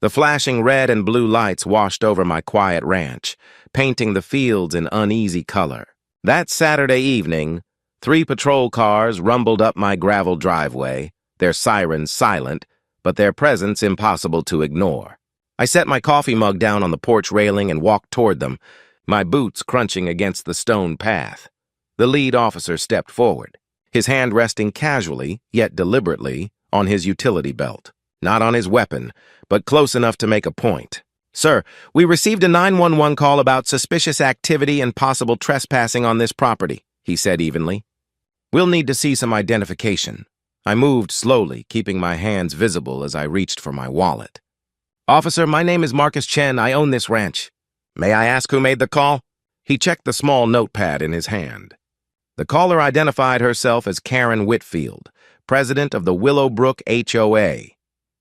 The flashing red and blue lights washed over my quiet ranch, painting the fields in uneasy color. That Saturday evening, 3 patrol cars rumbled up my gravel driveway, their sirens silent, but their presence impossible to ignore. I set my coffee mug down on the porch railing and walked toward them, my boots crunching against the stone path. The lead officer stepped forward, his hand resting casually, yet deliberately, on his utility belt. Not on his weapon, but close enough to make a point. "Sir, we received a 911 call about suspicious activity and possible trespassing on this property," he said evenly. "We'll need to see some identification." I moved slowly, keeping my hands visible as I reached for my wallet. "Officer, my name is Marcus Chen. I own this ranch." "May I ask who made the call?" He checked the small notepad in his hand. The caller identified herself as Karen Whitfield, president of the Willowbrook HOA.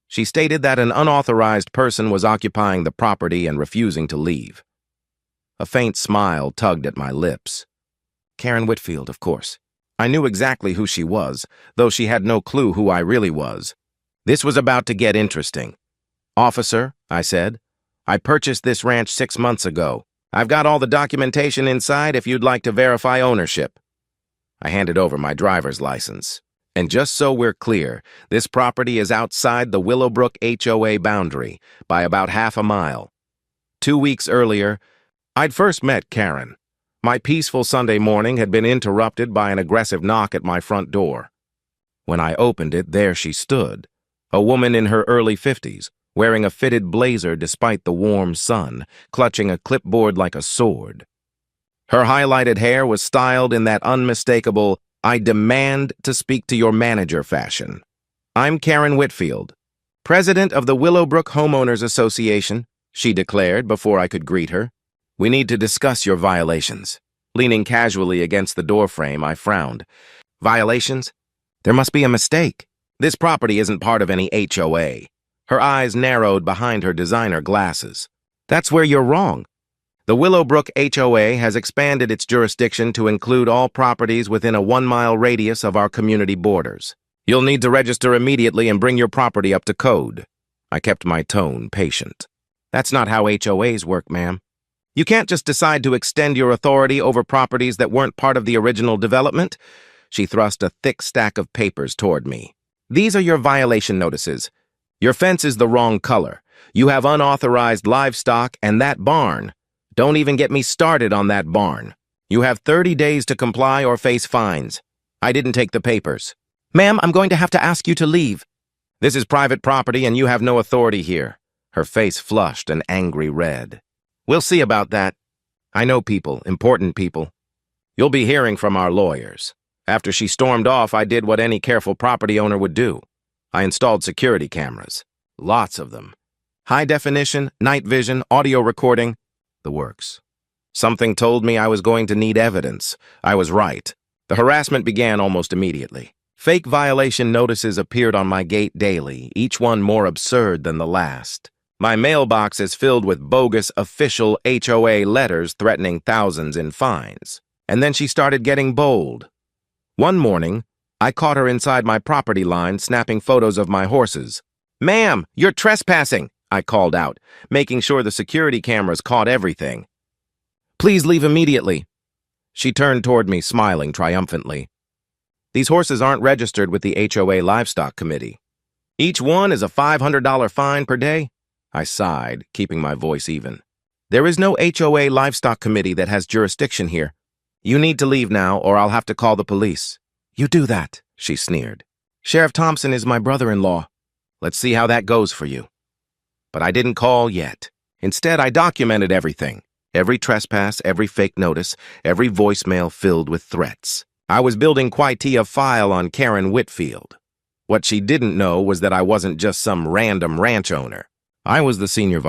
She stated that an unauthorized person was occupying the property and refusing to leave. A faint smile tugged at my lips. Karen Whitfield, of course. I knew exactly who she was, though she had no clue who I really was. This was about to get interesting. "Officer," I said, "I purchased this ranch 6 months ago. I've got all the documentation inside if you'd like to verify ownership." I handed over my driver's license. And just so we're clear, this property is outside the Willowbrook HOA boundary by about half a mile. 2 weeks earlier, I'd first met Karen. My peaceful Sunday morning had been interrupted by an aggressive knock at my front door. When I opened it, there she stood, a woman in her early 50s, wearing a fitted blazer despite the warm sun, clutching a clipboard like a sword. Her highlighted hair was styled in that unmistakable, "I demand to speak to your manager" fashion. "I'm Karen Whitfield, president of the Willowbrook Homeowners Association," she declared before I could greet her. "We need to discuss your violations." Leaning casually against the doorframe, I frowned. "Violations? There must be a mistake. This property isn't part of any HOA. Her eyes narrowed behind her designer glasses. "That's where you're wrong. The Willowbrook HOA has expanded its jurisdiction to include all properties within a 1-mile radius of our community borders. You'll need to register immediately and bring your property up to code." I kept my tone patient. "That's not how HOAs work, ma'am. You can't just decide to extend your authority over properties that weren't part of the original development." She thrust a thick stack of papers toward me. "These are your violation notices. Your fence is the wrong color. You have unauthorized livestock, and that barn. Don't even get me started on that barn. You have 30 days to comply or face fines. I didn't take the papers." "Ma'am, I'm going to have to ask you to leave." "This is private property and you have no authority here." Her face flushed an angry red. "We'll see about that. I know people, important people. You'll be hearing from our lawyers." After she stormed off, I did what any careful property owner would do. I installed security cameras. Lots of them. High definition, night vision, audio recording. The works. Something told me I was going to need evidence. I was right. The harassment began almost immediately. Fake violation notices appeared on my gate daily, each one more absurd than the last. My mailbox is filled with bogus official HOA letters threatening thousands in fines. And then she started getting bold. One morning, I caught her inside my property line snapping photos of my horses. "Ma'am, you're trespassing," I called out, making sure the security cameras caught everything. "Please leave immediately." She turned toward me, smiling triumphantly. "These horses aren't registered with the HOA Livestock Committee. Each one is a $500 fine per day." I sighed, keeping my voice even. "There is no HOA Livestock Committee that has jurisdiction here. You need to leave now, or I'll have to call the police." "You do that," she sneered. "Sheriff Thompson is my brother-in-law. Let's see how that goes for you." But I didn't call yet. Instead, I documented everything. Every trespass, every fake notice, every voicemail filled with threats. I was building quite a file on Karen Whitfield. What she didn't know was that I wasn't just some random ranch owner. I was the senior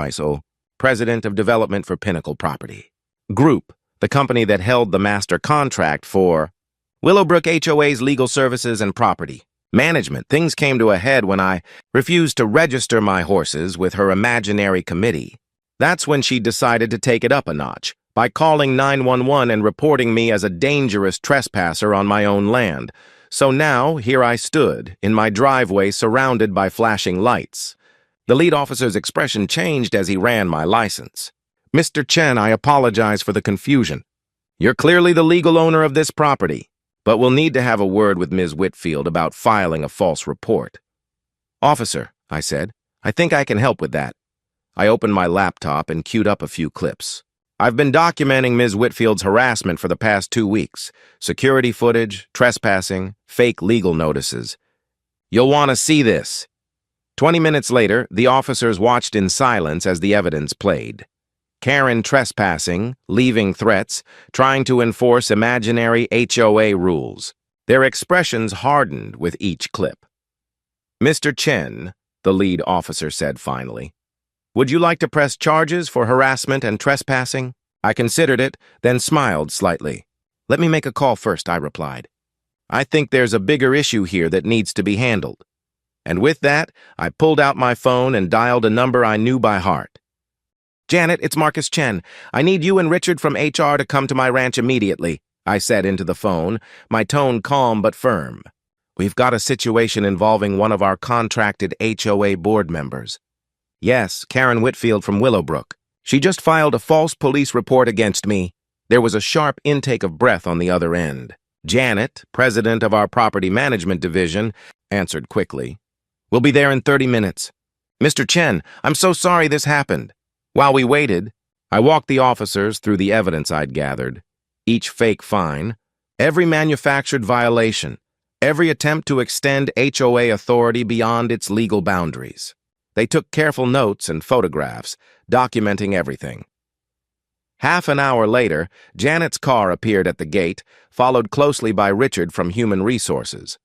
president of development for Pinnacle Property Group, the company that held the master contract for Willowbrook HOA's legal services and property management. Things came to a head when I refused to register my horses with her imaginary committee. That's when she decided to take it up a notch by calling 911 and reporting me as a dangerous trespasser on my own land. So now, here I stood, in my driveway surrounded by flashing lights. The lead officer's expression changed as he ran my license. "Mr. Chen, I apologize for the confusion. You're clearly the legal owner of this property, but we'll need to have a word with Ms. Whitfield about filing a false report." "Officer," I said, "I think I can help with that." I opened my laptop and queued up a few clips. "I've been documenting Ms. Whitfield's harassment for the past 2 weeks. Security footage, trespassing, fake legal notices. You'll want to see this." 20 minutes later, the officers watched in silence as the evidence played. Karen trespassing, leaving threats, trying to enforce imaginary HOA rules. Their expressions hardened with each clip. "Mr. Chen," the lead officer said finally, "would you like to press charges for harassment and trespassing?" I considered it, then smiled slightly. "Let me make a call first," I replied. "I think there's a bigger issue here that needs to be handled." And with that, I pulled out my phone and dialed a number I knew by heart. "Janet, it's Marcus Chen. I need you and Richard from HR to come to my ranch immediately," I said into the phone, my tone calm but firm. "We've got a situation involving one of our contracted HOA board members." "Yes, Karen Whitfield from Willowbrook. She just filed a false police report against me." There was a sharp intake of breath on the other end. Janet, president of our property management division, answered quickly. "We'll be there in 30 minutes. Mr. Chen, I'm so sorry this happened." While we waited, I walked the officers through the evidence I'd gathered. Each fake fine, every manufactured violation, every attempt to extend HOA authority beyond its legal boundaries. They took careful notes and photographs, documenting everything. Half an hour later, Janet's car appeared at the gate, followed closely by Richard from Human Resources.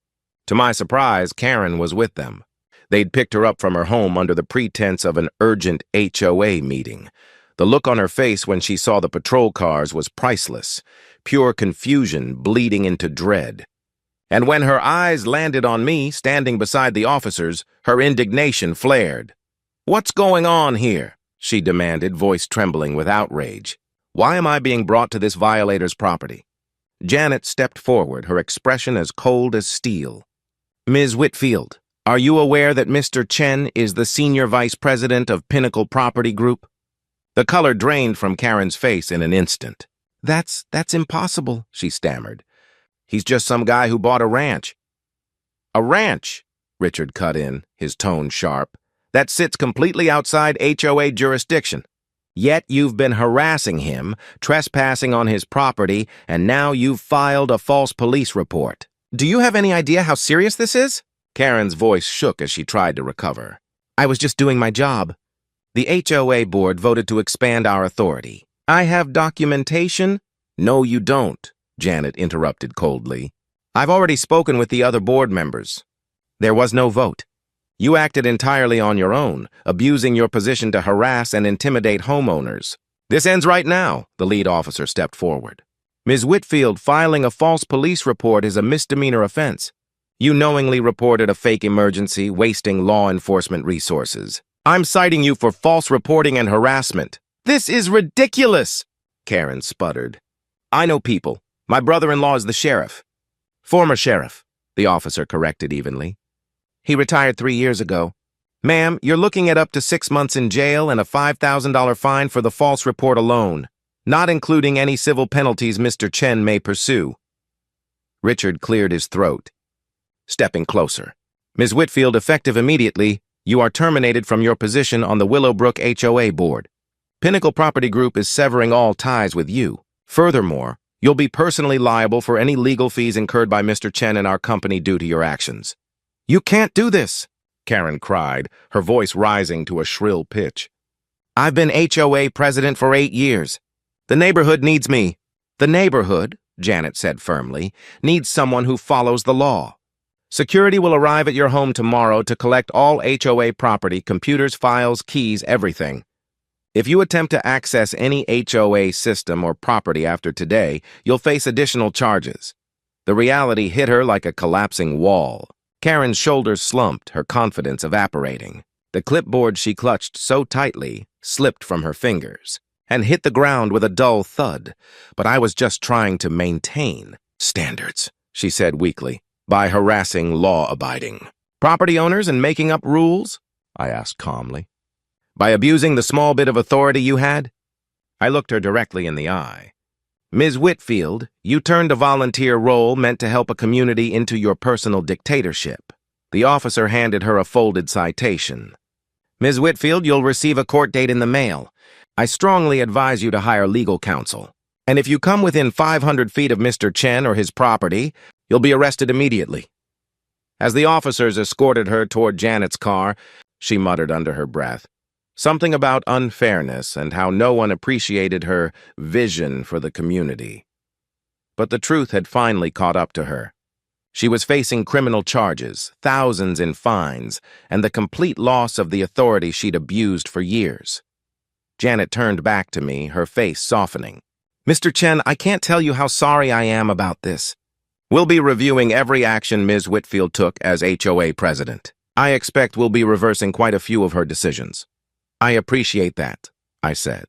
To my surprise, Karen was with them. They'd picked her up from her home under the pretense of an urgent HOA meeting. The look on her face when she saw the patrol cars was priceless, pure confusion bleeding into dread. And when her eyes landed on me, standing beside the officers, her indignation flared. "What's going on here?" she demanded, voice trembling with outrage. "Why am I being brought to this violator's property?" Janet stepped forward, her expression as cold as steel. "Ms. Whitfield, are you aware that Mr. Chen is the senior vice president of Pinnacle Property Group?" The color drained from Karen's face in an instant. That's impossible," she stammered. "He's just some guy who bought a ranch." "A ranch," Richard cut in, his tone sharp, "that sits completely outside HOA jurisdiction. Yet you've been harassing him, trespassing on his property, and now you've filed a false police report. Do you have any idea how serious this is?" Karen's voice shook as she tried to recover. "I was just doing my job. The HOA board voted to expand our authority. I have documentation." "No, you don't," Janet interrupted coldly. "I've already spoken with the other board members. There was no vote. You acted entirely on your own, abusing your position to harass and intimidate homeowners. This ends right now," the lead officer stepped forward. "Ms. Whitfield, filing a false police report is a misdemeanor offense. You knowingly reported a fake emergency, wasting law enforcement resources. I'm citing you for false reporting and harassment." "This is ridiculous," Karen sputtered. "I know people. My brother-in-law is the sheriff." "Former sheriff," the officer corrected evenly. "He retired 3 years ago. Ma'am, you're looking at up to 6 months in jail and a $5,000 fine for the false report alone, not including any civil penalties Mr. Chen may pursue." Richard cleared his throat, stepping closer. "Ms. Whitfield, effective immediately, you are terminated from your position on the Willowbrook HOA board. Pinnacle Property Group is severing all ties with you. Furthermore, you'll be personally liable for any legal fees incurred by Mr. Chen and our company due to your actions." "You can't do this," Karen cried, her voice rising to a shrill pitch. "I've been HOA president for 8 years. The neighborhood needs me." "The neighborhood," Janet said firmly, "needs someone who follows the law. Security will arrive at your home tomorrow to collect all HOA property, computers, files, keys, everything. If you attempt to access any HOA system or property after today, you'll face additional charges." The reality hit her like a collapsing wall. Karen's shoulders slumped, her confidence evaporating. The clipboard she clutched so tightly slipped from her fingers and hit the ground with a dull thud. "But I was just trying to maintain standards," she said weakly, "by harassing law-abiding property owners and making up rules. I asked calmly. By abusing the small bit of authority you had? I looked her directly in the eye. Ms. Whitfield, you turned a volunteer role meant to help a community into your personal dictatorship. The officer handed her a folded citation. Ms. Whitfield, you'll receive a court date in the mail. I strongly advise you to hire legal counsel. And if you come within 500 feet of Mr. Chen or his property, you'll be arrested immediately. As the officers escorted her toward Janet's car, she muttered under her breath. Something about unfairness and how no one appreciated her vision for the community. But the truth had finally caught up to her. She was facing criminal charges, thousands in fines, and the complete loss of the authority she'd abused for years. Janet turned back to me, her face softening. Mr. Chen, I can't tell you how sorry I am about this. We'll be reviewing every action Ms. Whitfield took as HOA president. I expect we'll be reversing quite a few of her decisions. I appreciate that, I said.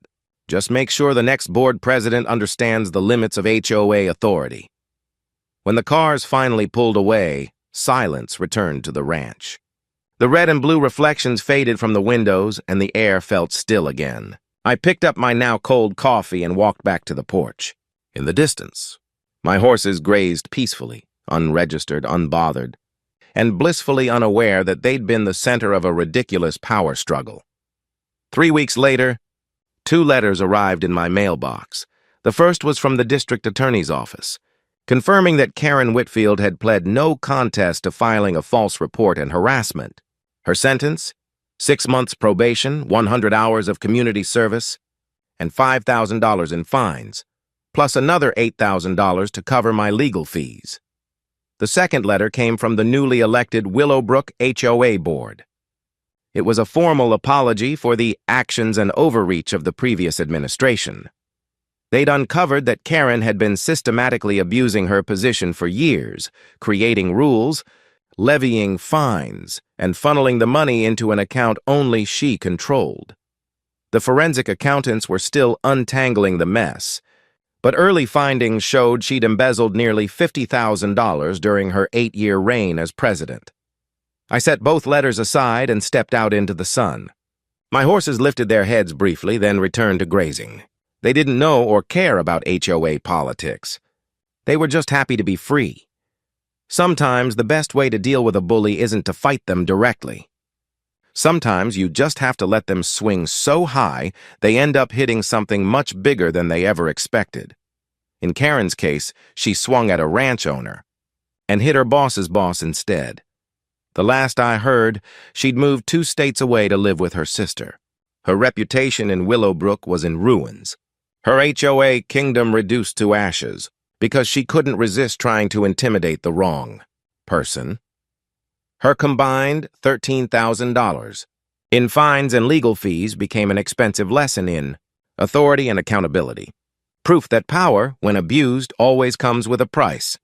Just make sure the next board president understands the limits of HOA authority. When the cars finally pulled away, silence returned to the ranch. The red and blue reflections faded from the windows and the air felt still again. I picked up my now cold coffee and walked back to the porch. In the distance, my horses grazed peacefully, unregistered, unbothered, and blissfully unaware that they'd been the center of a ridiculous power struggle. 3 weeks later, 2 letters arrived in my mailbox. The first was from the district attorney's office, confirming that Karen Whitfield had pled no contest to filing a false report and harassment. Her sentence, 6 months probation, 100 hours of community service, and $5,000 in fines, plus another $8,000 to cover my legal fees. The second letter came from the newly elected Willowbrook HOA board. It was a formal apology for the actions and overreach of the previous administration. They'd uncovered that Karen had been systematically abusing her position for years, creating rules, levying fines, and funneling the money into an account only she controlled. The forensic accountants were still untangling the mess, but early findings showed she'd embezzled nearly $50,000 during her 8-year reign as president. I set both letters aside and stepped out into the sun. My horses lifted their heads briefly, then returned to grazing. They didn't know or care about HOA politics. They were just happy to be free. Sometimes the best way to deal with a bully isn't to fight them directly. Sometimes you just have to let them swing so high they end up hitting something much bigger than they ever expected. In Karen's case, she swung at a ranch owner and hit her boss's boss instead. The last I heard, she'd moved 2 states away to live with her sister. Her reputation in Willowbrook was in ruins. Her HOA kingdom reduced to ashes because she couldn't resist trying to intimidate the wrong person. Her combined $13,000 in fines and legal fees became an expensive lesson in authority and accountability. Proof that power, when abused, always comes with a price.